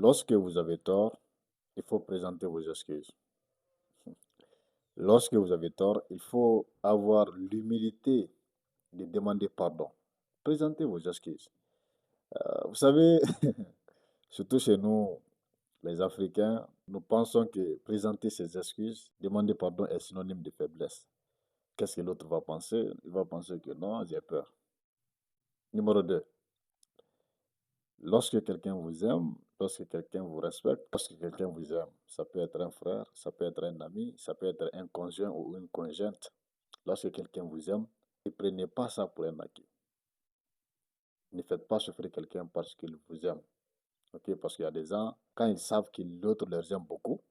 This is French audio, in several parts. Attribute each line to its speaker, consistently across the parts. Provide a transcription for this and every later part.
Speaker 1: Lorsque vous avez tort, il faut présenter vos excuses. Lorsque vous avez tort, il faut avoir l'humilité de demander pardon. Présentez vos excuses. Vous savez, surtout chez nous, les Africains, nous pensons que présenter ses excuses, demander pardon est synonyme de faiblesse. Qu'est-ce que l'autre va penser? Il va penser que non, j'ai peur. Numéro 2, lorsque quelqu'un vous aime, lorsque quelqu'un vous respecte, lorsque quelqu'un vous aime, ça peut être un frère, ça peut être un ami, ça peut être un conjoint ou une conjointe. Lorsque quelqu'un vous aime, ne prenez pas ça pour un acquis. Ne faites pas souffrir quelqu'un parce qu'il vous aime. Ok? Parce qu'il y a des gens, quand ils savent que l'autre les aime beaucoup,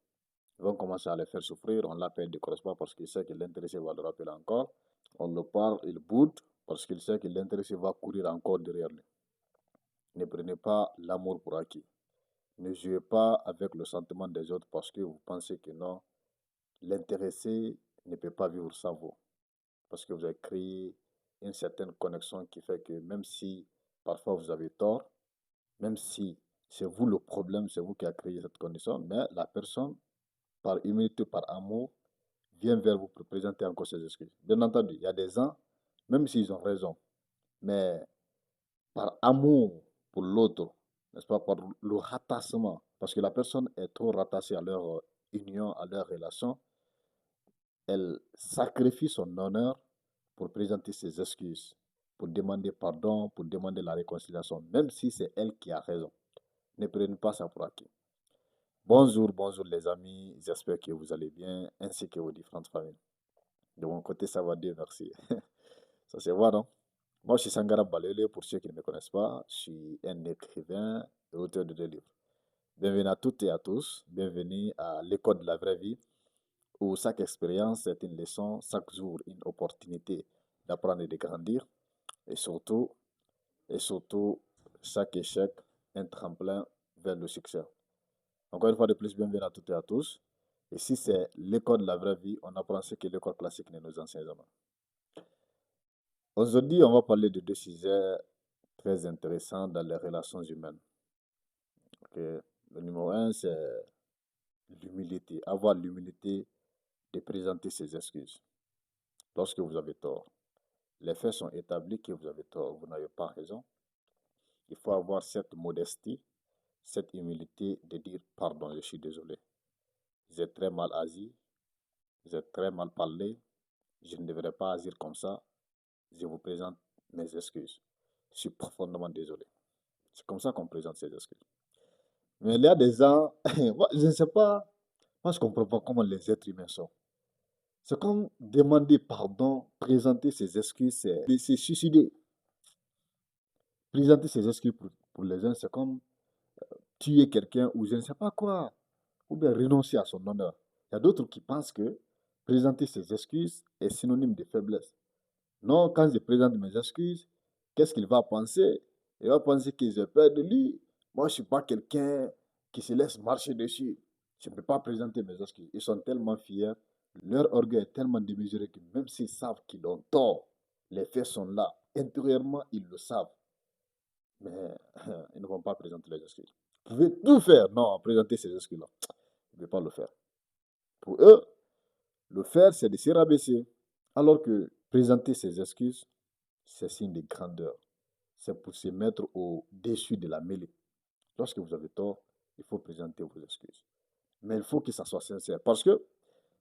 Speaker 1: ils vont commencer à les faire souffrir. On l'appelle, ne décroche pas parce qu'il sait que l'intéressé va le rappeler encore. On le parle, il boude parce qu'il sait que l'intéressé va courir encore derrière lui. Ne prenez pas l'amour pour acquis. Ne jouez pas avec le sentiment des autres parce que vous pensez que non, l'intéressé ne peut pas vivre sans vous. Parce que vous avez créé une certaine connexion qui fait que même si parfois vous avez tort, même si c'est vous le problème, c'est vous qui avez créé cette condition, mais la personne, par humilité, par amour, vient vers vous pour présenter encore ses excuses. Bien entendu, il y a des gens, même s'ils ont raison, mais par amour pour l'autre, n'est-ce pas, par le rattachement, parce que la personne est trop rattachée à leur union, à leur relation, elle sacrifie son honneur pour présenter ses excuses, pour demander pardon, pour demander la réconciliation, même si c'est elle qui a raison. Ne prenez pas ça pour acquis. Bonjour, bonjour les amis, j'espère que vous allez bien, ainsi que vos différentes familles. De mon côté, ça va Dieu merci. Ça se voit, non? Moi, je suis Sangara Balele, pour ceux qui ne me connaissent pas, je suis un écrivain et auteur de 2 livres. Bienvenue à toutes et à tous, bienvenue à l'école de la vraie vie, où chaque expérience est une leçon, chaque jour une opportunité d'apprendre et de grandir, et surtout, et surtout, chaque échec un tremplin vers le succès. Encore une fois de plus, bienvenue à toutes et à tous. Et si c'est l'école de la vraie vie, on apprend ce que l'école classique ne nous enseigne jamais. Aujourd'hui, on va parler de 2 sujets très intéressants dans les relations humaines. Ok. Le numéro 1, c'est l'humilité. Avoir l'humilité de présenter ses excuses lorsque vous avez tort. Les faits sont établis que vous avez tort, vous n'avez pas raison. Il faut avoir cette modestie, cette humilité de dire pardon, je suis désolé. J'ai très mal agi, j'ai très mal parlé, je ne devrais pas agir comme ça. Je vous présente mes excuses. Je suis profondément désolé. C'est comme ça qu'on présente ses excuses. Mais il y a des gens, moi, je ne sais pas, moi je ne comprends pas comment les êtres humains sont. C'est comme demander pardon, présenter ses excuses, c'est suicider. Présenter ses excuses pour les uns, c'est comme tuer quelqu'un ou je ne sais pas quoi, ou bien renoncer à son honneur. Il y a d'autres qui pensent que présenter ses excuses est synonyme de faiblesse. Non, quand je présente mes excuses, qu'est-ce qu'il va penser? Il va penser que j'ai peur de lui. Moi, je ne suis pas quelqu'un qui se laisse marcher dessus. Je ne peux pas présenter mes excuses. Ils sont tellement fiers, leur orgueil est tellement démesuré que même s'ils savent qu'ils ont tort, les faits sont là. Intérieurement, ils le savent. Mais ils ne vont pas présenter les excuses. Vous pouvez tout faire. Non, présenter ces excuses-là. Ils ne peuvent pas le faire. Pour eux, le faire, c'est de se rabaisser. Alors que présenter ses excuses, c'est signe de grandeur. C'est pour se mettre au-dessus de la mêlée. Lorsque vous avez tort, il faut présenter vos excuses. Mais il faut que ça soit sincère. Parce que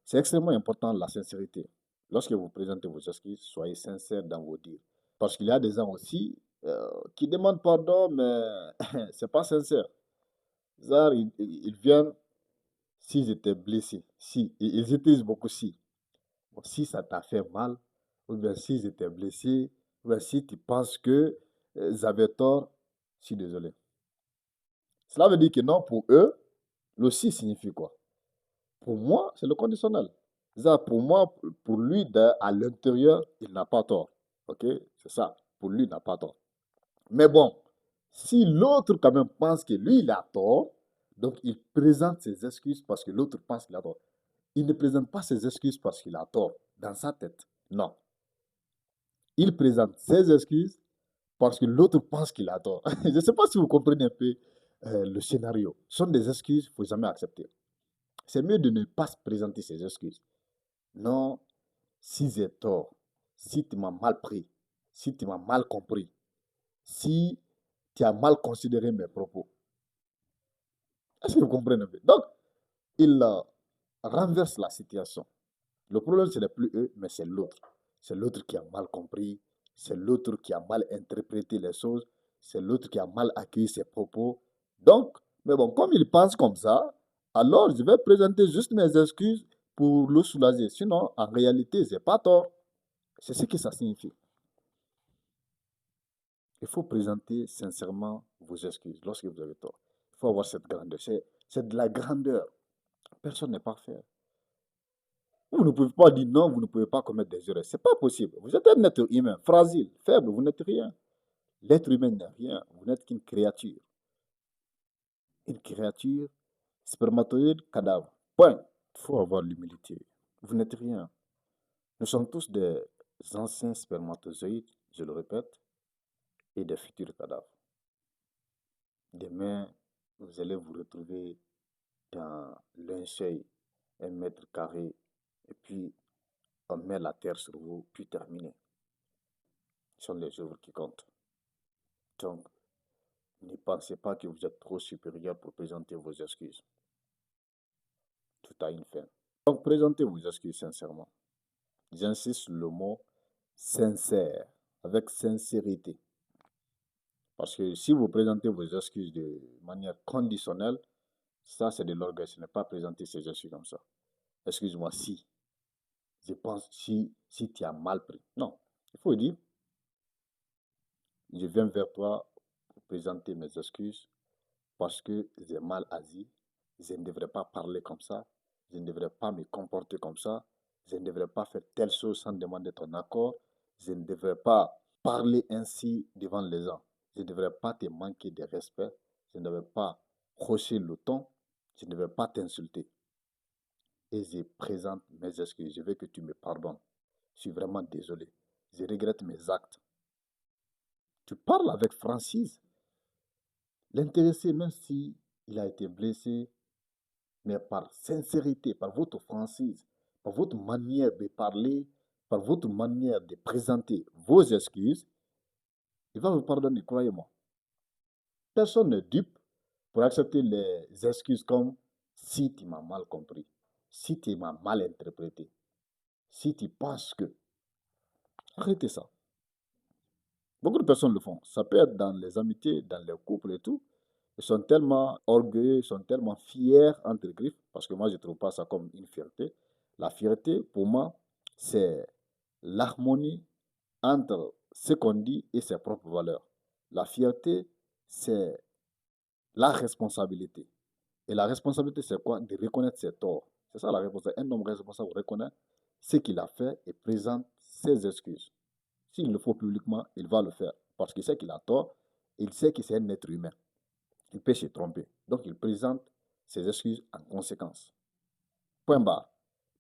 Speaker 1: c'est extrêmement important la sincérité. Lorsque vous présentez vos excuses, soyez sincère dans vos dires. Parce qu'il y a des gens aussi qui demandent pardon, mais c'est pas sincère. Genre, ils viennent s'ils étaient blessés. Si, ils utilisent beaucoup si. Bon, si ça t'a fait mal, ou bien s'ils étaient blessés, ou bien si tu penses que ils avaient tort, je suis désolé. Cela veut dire que non, pour eux, le si signifie quoi? Pour moi, c'est le conditionnel. Ça, pour moi, pour lui, à l'intérieur, il n'a pas tort. Ok? C'est ça. Pour lui, il n'a pas tort. Mais bon, si l'autre quand même pense que lui, il a tort, donc il présente ses excuses parce que l'autre pense qu'il a tort. Il ne présente pas ses excuses parce qu'il a tort dans sa tête. Non. Il présente ses excuses parce que l'autre pense qu'il a tort. Je ne sais pas si vous comprenez un peu le scénario. Ce sont des excuses qu'il ne faut jamais accepter. C'est mieux de ne pas se présenter ces excuses. Non, si j'ai tort, si tu m'as mal pris, si tu m'as mal compris, si tu as mal considéré mes propos. Est-ce que vous comprenez un peu? Donc, il renverse la situation. Le problème, ce n'est plus eux, mais c'est l'autre. C'est l'autre qui a mal compris, c'est l'autre qui a mal interprété les choses, c'est l'autre qui a mal accueilli ses propos. Donc, mais bon, comme il pense comme ça, alors je vais présenter juste mes excuses pour le soulager. Sinon, en réalité, j'ai pas tort. C'est ce que ça signifie. Il faut présenter sincèrement vos excuses lorsque vous avez tort. Il faut avoir cette grandeur. C'est de la grandeur. Personne n'est parfait. Vous ne pouvez pas dire non, vous ne pouvez pas commettre des erreurs. Ce n'est pas possible. Vous êtes un être humain, fragile, faible, vous n'êtes rien. L'être humain n'est rien. Vous n'êtes qu'une créature. Une créature, spermatozoïde, cadavre. Point. Il faut avoir l'humilité. Vous n'êtes rien. Nous sommes tous des anciens spermatozoïdes, je le répète, et des futurs cadavres. Demain, vous allez vous retrouver dans linceul, 1 mètre carré, et puis on met la terre sur vous, puis terminé. Ce sont les œuvres qui comptent. Donc, ne pensez pas que vous êtes trop supérieur pour présenter vos excuses. Tout a une fin. Donc, présentez vos excuses sincèrement. J'insiste sur le mot sincère, avec sincérité. Parce que si vous présentez vos excuses de manière conditionnelle, ça c'est de l'orgueil. Ce n'est pas présenter ses excuses comme ça. Excuse-moi si, je pense, si tu as mal pris. Non, il faut dire, je viens vers toi pour présenter mes excuses parce que j'ai mal agi. Je ne devrais pas parler comme ça. Je ne devrais pas me comporter comme ça. Je ne devrais pas faire telle chose sans demander ton accord. Je ne devrais pas parler ainsi devant les gens. Je ne devrais pas te manquer de respect. Je ne devrais pas hausser le ton. Je ne devrais pas t'insulter. Et je présente mes excuses. Je veux que tu me pardonnes. Je suis vraiment désolé. Je regrette mes actes. Tu parles avec franchise. L'intéressé, même si il a été blessé, mais par sincérité, par votre franchise, par votre manière de parler, par votre manière de présenter vos excuses, il va vous pardonner, croyez-moi. Personne n'est dupe pour accepter les excuses comme si tu m'as mal compris, si tu m'as mal interprété, si tu penses que. Arrêtez ça. Beaucoup de personnes le font. Ça peut être dans les amitiés, dans les couples et tout. Ils sont tellement orgueilleux, ils sont tellement fiers, entre griffes, parce que moi, je ne trouve pas ça comme une fierté. La fierté, pour moi, c'est l'harmonie entre ce qu'on dit et ses propres valeurs. La fierté, c'est la responsabilité. Et la responsabilité, c'est quoi? De reconnaître ses torts. C'est ça la responsabilité. Un homme responsable reconnaît ce qu'il a fait et présente ses excuses. S'il le faut publiquement, il va le faire. Parce qu'il sait qu'il a tort, il sait que c'est un être humain. Il peut se tromper. Donc il présente ses excuses en conséquence. Point barre.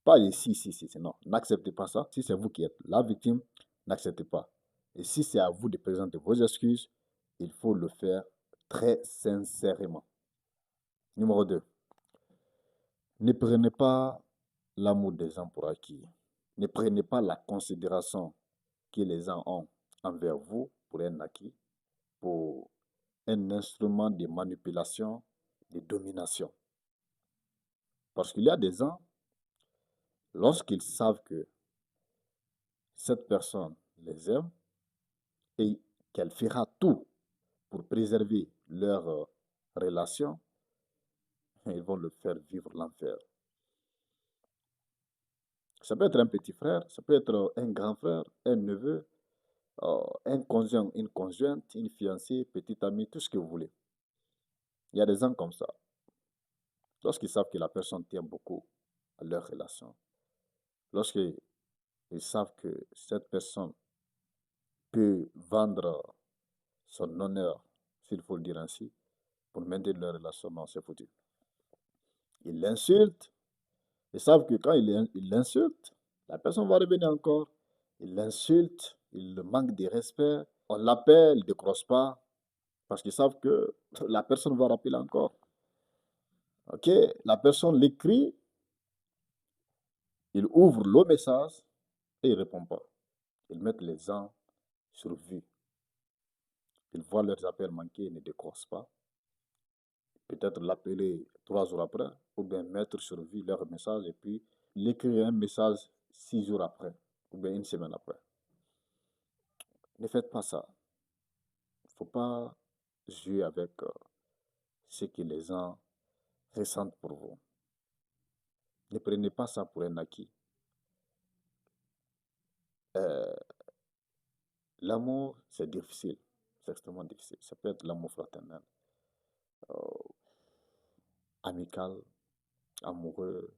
Speaker 1: Pas de si, non. N'acceptez pas ça. Si c'est vous qui êtes la victime, n'acceptez pas. Et si c'est à vous de présenter vos excuses, il faut le faire très sincèrement. Numéro 2. Ne prenez pas l'amour des gens pour acquis. Ne prenez pas la considération que les gens ont envers vous pour un acquis, pour un instrument de manipulation, de domination. Parce qu'il y a des gens, lorsqu'ils savent que cette personne les aime et qu'elle fera tout pour préserver leur relation, ils vont le faire vivre l'enfer. Ça peut être un petit frère, ça peut être un grand frère, un neveu, un conjoint, une conjointe, une fiancée, petite amie, tout ce que vous voulez. Il y a des gens comme ça. Lorsqu'ils savent que la personne tient beaucoup à leur relation, lorsqu'ils savent que cette personne peut vendre son honneur, s'il faut le dire ainsi, pour maintenir leur relation, non, c'est foutu. Ils l'insultent. Ils savent que quand ils l'insultent, la personne va revenir encore. Ils l'insultent, ils le manquent de respect. On l'appelle, il ne décroche pas. Parce qu'ils savent que la personne va rappeler encore. OK? La personne l'écrit, il ouvre le message et il ne répond pas. Ils mettent les gens sur vue. Ils voient leurs appels manqués, ils ne décrochent pas. Peut-être l'appeler 3 jours après, ou bien mettre sur vue leur message et puis l'écrire un message 6 jours après, ou bien une semaine après. Ne faites pas ça. Il ne faut pas jouer avec ce que les gens ressentent pour vous. Ne prenez pas ça pour un acquis. Euh, L'amour, c'est difficile. C'est extrêmement difficile. Ça peut être l'amour fraternel, euh, amical, amoureux.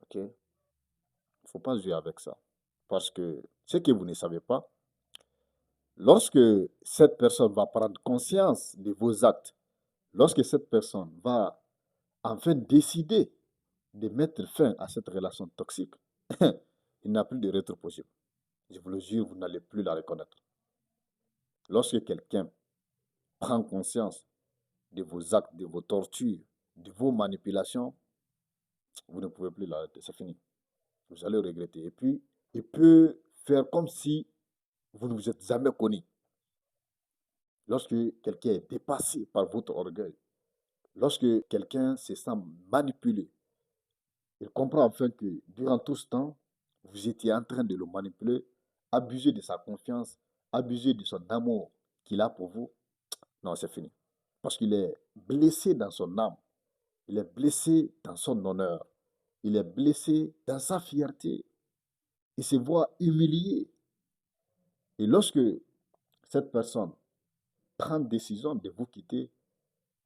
Speaker 1: OK? Il ne faut pas jouer avec ça. Parce que ce que vous ne savez pas, lorsque cette personne va prendre conscience de vos actes, lorsque cette personne va enfin décider de mettre fin à cette relation toxique, il n'y a plus de retour possible. Je vous le jure, vous n'allez plus la reconnaître. Lorsque quelqu'un prend conscience de vos actes, de vos tortures, de vos manipulations, vous ne pouvez plus l'arrêter. C'est fini. Vous allez regretter. Et puis, il peut faire comme si vous ne vous êtes jamais connu. Lorsque quelqu'un est dépassé par votre orgueil, lorsque quelqu'un se sent manipulé, il comprend enfin que durant tout ce temps, vous étiez en train de le manipuler, abuser de sa confiance, abuser de son amour qu'il a pour vous. Non, c'est fini. Parce qu'il est blessé dans son âme, il est blessé dans son honneur, il est blessé dans sa fierté, il se voit humilié. Et lorsque cette personne prend décision de vous quitter,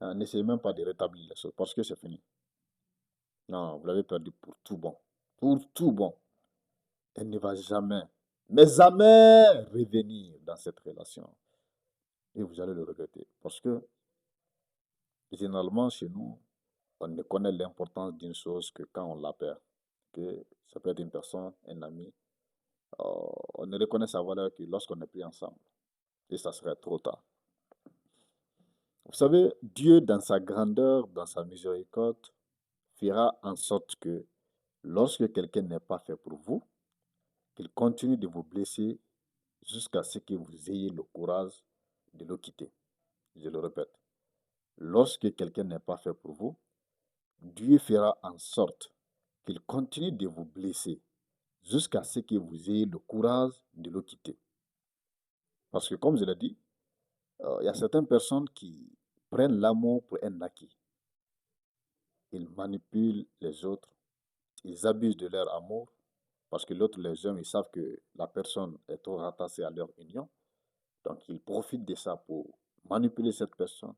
Speaker 1: n'essayez même pas de rétablir les choses parce que c'est fini. Non, vous l'avez perdu pour tout bon. Pour tout bon. Elle ne va jamais, mais jamais revenir dans cette relation. Et vous allez le regretter. Parce que, généralement, chez nous, on ne connaît l'importance d'une chose que quand on la perd. Que ça peut être une personne, un ami. On ne reconnaît sa valeur que lorsqu'on n'est plus ensemble. Et ça serait trop tard. Vous savez, Dieu, dans sa grandeur, dans sa miséricorde, fera en sorte que lorsque quelqu'un n'est pas fait pour vous, qu'il continue de vous blesser jusqu'à ce que vous ayez le courage de le quitter. Je le répète, lorsque quelqu'un n'est pas fait pour vous, Dieu fera en sorte qu'il continue de vous blesser jusqu'à ce que vous ayez le courage de le quitter. Parce que comme je l'ai dit, il y a certaines personnes qui prennent l'amour pour un acquis. Ils manipulent les autres, ils abusent de leur amour parce que l'autre les aime, ils savent que la personne est trop rattachée à leur union. Donc ils profitent de ça pour manipuler cette personne,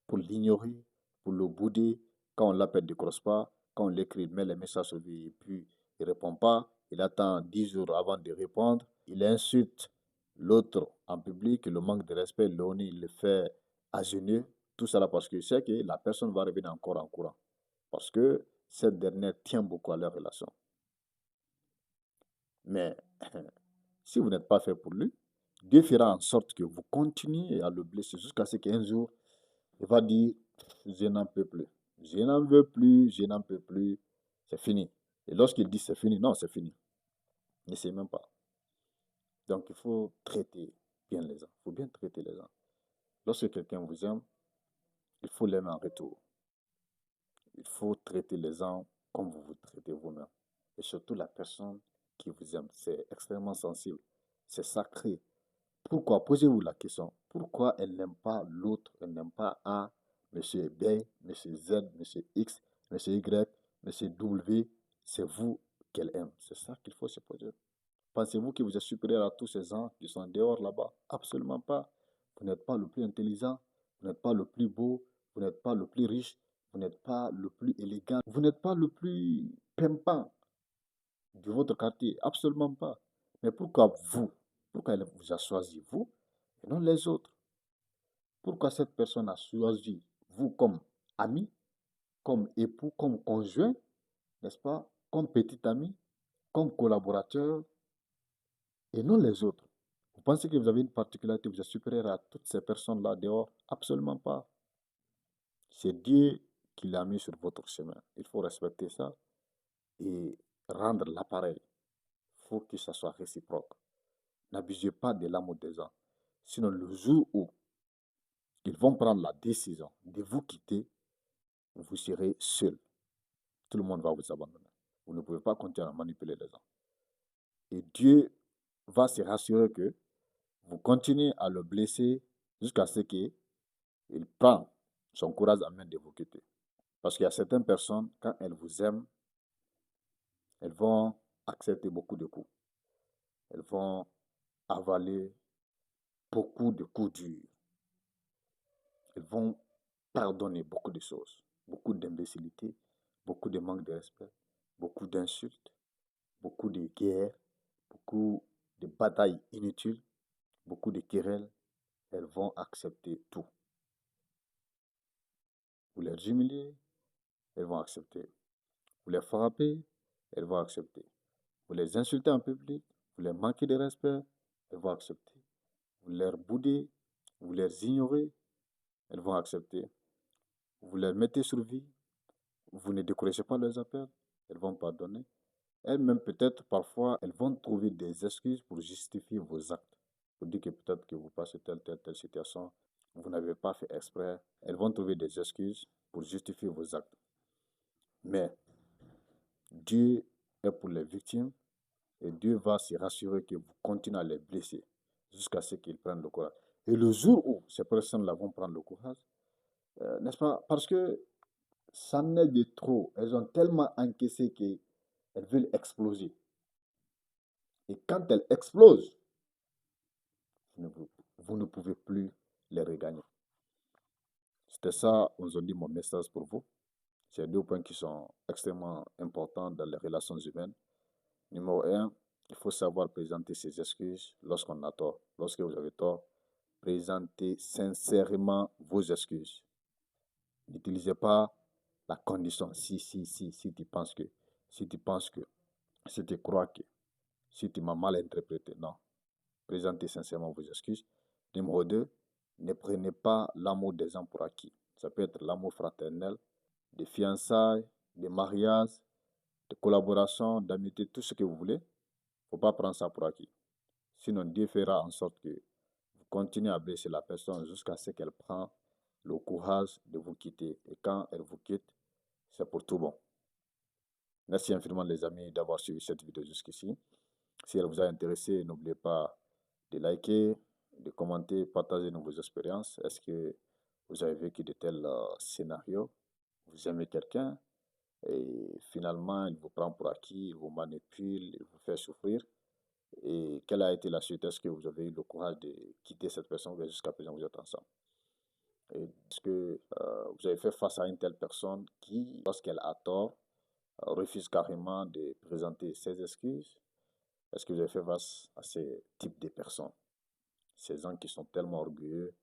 Speaker 1: pour l'ignorer, pour le bouder. Quand on l'appelle, il ne décroche pas. Quand on l'écrit, il met les messages sur lui et puis il ne répond pas. Il attend 10 jours avant de répondre. Il insulte l'autre en public, le manque de respect, il le fait à genoux. Tout cela parce qu'il sait que la personne va revenir encore en courant. Parce que cette dernière tient beaucoup à leur relation. Mais si vous n'êtes pas fait pour lui, Dieu fera en sorte que vous continuez à le blesser jusqu'à ce qu'un jour, il va dire, je n'en peux plus. Je n'en veux plus, je n'en peux plus. C'est fini. Et lorsqu'il dit c'est fini, non, c'est fini. N'essayez même pas. Donc il faut traiter bien les gens. Il faut bien traiter les gens. Lorsque quelqu'un vous aime, il faut l'aimer en retour. Il faut traiter les gens comme vous vous traitez vous-même. Et surtout la personne qui vous aime. C'est extrêmement sensible. C'est sacré. Pourquoi? Posez-vous la question. Pourquoi elle n'aime pas l'autre? Elle n'aime pas A, Monsieur B, Monsieur Z, Monsieur X, Monsieur Y, Monsieur W. C'est vous qu'elle aime. C'est ça qu'il faut se poser. Pensez-vous que vous êtes supérieur à tous ces gens qui sont dehors là-bas? Absolument pas. Vous n'êtes pas le plus intelligent, vous n'êtes pas le plus beau, vous n'êtes pas le plus riche, vous n'êtes pas le plus élégant, vous n'êtes pas le plus pimpant de votre quartier. Absolument pas. Mais pourquoi vous? Pourquoi elle vous a choisi vous et non les autres? Pourquoi cette personne a choisi vous comme ami, comme époux, comme conjoint, n'est-ce pas? Comme petit ami, comme collaborateur et non les autres? pensez que vous avez une particularité, vous êtes supérieur à toutes ces personnes-là dehors? Absolument pas. C'est Dieu qui l'a mis sur votre chemin. Il faut respecter ça et rendre l'appareil. Il faut que ça soit réciproque. N'abusez pas de l'amour des gens. Sinon, le jour où ils vont prendre la décision de vous quitter, vous serez seul. Tout le monde va vous abandonner. Vous ne pouvez pas continuer à manipuler les gens. Et Dieu va se rassurer que vous continuez à le blesser jusqu'à ce qu'il prenne son courage à main de vous quitter. Parce qu'il y a certaines personnes, quand elles vous aiment, elles vont accepter beaucoup de coups. Elles vont avaler beaucoup de coups durs. Elles vont pardonner beaucoup de choses, beaucoup d'imbécilité, beaucoup de manque de respect, beaucoup d'insultes, beaucoup de guerres, beaucoup de batailles inutiles, beaucoup de querelles. Elles vont accepter tout. Vous les humiliez, elles vont accepter. Vous les frappez, elles vont accepter. Vous les insultez en public, vous les manquez de respect, elles vont accepter. Vous les boudez, vous les ignorez, elles vont accepter. Vous les mettez sur vie, vous ne décrochez pas leurs appels, elles vont pardonner. Elles-mêmes, peut-être, parfois, elles vont trouver des excuses pour justifier vos actes. Pour dire que peut-être que vous passez telle situation, vous n'avez pas fait exprès. Elles vont trouver des excuses pour justifier vos actes. Mais Dieu est pour les victimes et Dieu va se rassurer que vous continuez à les blesser jusqu'à ce qu'ils prennent le courage. Et le jour où ces personnes-là vont prendre le courage, n'est-ce pas? Parce que ça n'est de trop. Elles ont tellement encaissé qu'elles veulent exploser. Et quand elles explosent, vous ne pouvez plus les regagner. C'était ça aujourd'hui mon message pour vous. C'est deux points qui sont extrêmement importants dans les relations humaines. Numéro un, il faut savoir présenter ses excuses lorsqu'on a tort. Lorsque vous avez tort, présentez sincèrement vos excuses. N'utilisez pas la condition si tu penses que, si tu penses que, si tu crois que, si tu m'as mal interprété. Non. Présentez sincèrement vos excuses. Numéro 2, ne prenez pas l'amour des gens pour acquis. Ça peut être l'amour fraternel, des fiançailles, des mariages, des collaborations, d'amitié, tout ce que vous voulez. Il ne faut pas prendre ça pour acquis. Sinon, Dieu fera en sorte que vous continuez à blesser la personne jusqu'à ce qu'elle prenne le courage de vous quitter. Et quand elle vous quitte, c'est pour tout bon. Merci infiniment les amis d'avoir suivi cette vidéo jusqu'ici. Si elle vous a intéressé, n'oubliez pas de liker, de commenter, partager vos expériences. Est-ce que vous avez vécu de tels scénarios? Vous aimez quelqu'un et finalement il vous prend pour acquis, il vous manipule, il vous fait souffrir. Et quelle a été la suite? Est-ce que vous avez eu le courage de quitter cette personne ou jusqu'à présent vous êtes ensemble? Est-ce que vous avez fait face à une telle personne qui, lorsqu'elle a tort, refuse carrément de présenter ses excuses? Est-ce que vous avez fait face à ce type de personnes? Ces gens qui sont tellement orgueilleux,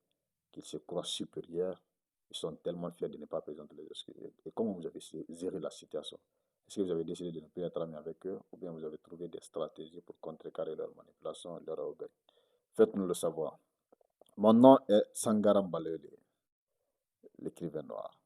Speaker 1: qu'ils se croient supérieurs, ils sont tellement fiers de ne pas présenter les excuses. Et comment vous avez géré la situation? Est-ce que vous avez décidé de ne plus être ami avec eux ou bien vous avez trouvé des stratégies pour contrecarrer leur manipulation et leur orgueil? Faites-nous le savoir. Mon nom est Sangaram Balele, l'écrivain noir.